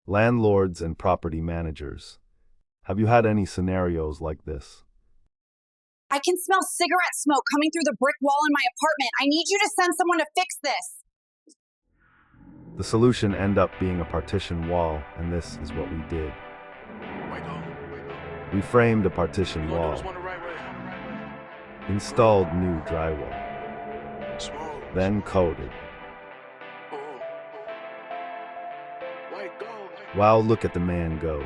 Landlords and property managers. Have you had any scenarios like this? I can smell cigarette smoke coming through the brick wall in my apartment. I need you to send someone to fix this. The solution ended up being a partition wall, and this is what we did. We framed a partition wall, installed new drywall, then coated. Wow, look at the man go.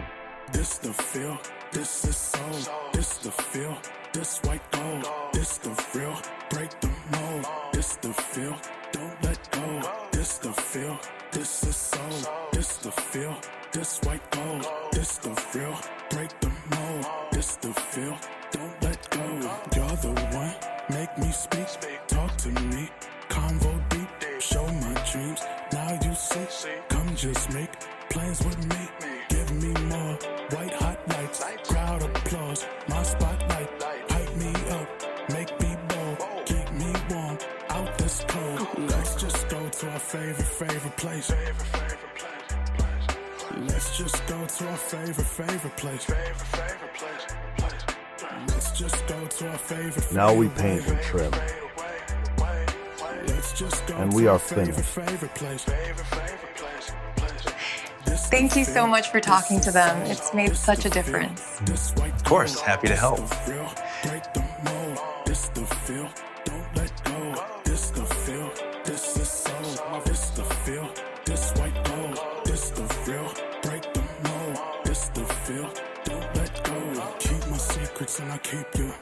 This the feel, this is soul, this the feel, this white gold, this the real, break the mold, this the feel, don't let go, this the feel, this is soul, this the feel, this white gold, this the real, break the mold, this the feel, don't let go, you're the one, make me speak, talk to me, convo deep, show my dreams, now you see, come just make plans with me, give me more, white hot lights, crowd applause, my spotlight, hype me up, make me bold, keep me warm, out this cold, let's just go to our favorite place, let's just go to our favorite place, let's just go to our favorite. Now we paint and trim, and we are finished. Thank you so much for talking to them. It's made such a difference. Of course, happy to help. Keep my secrets and I keep you.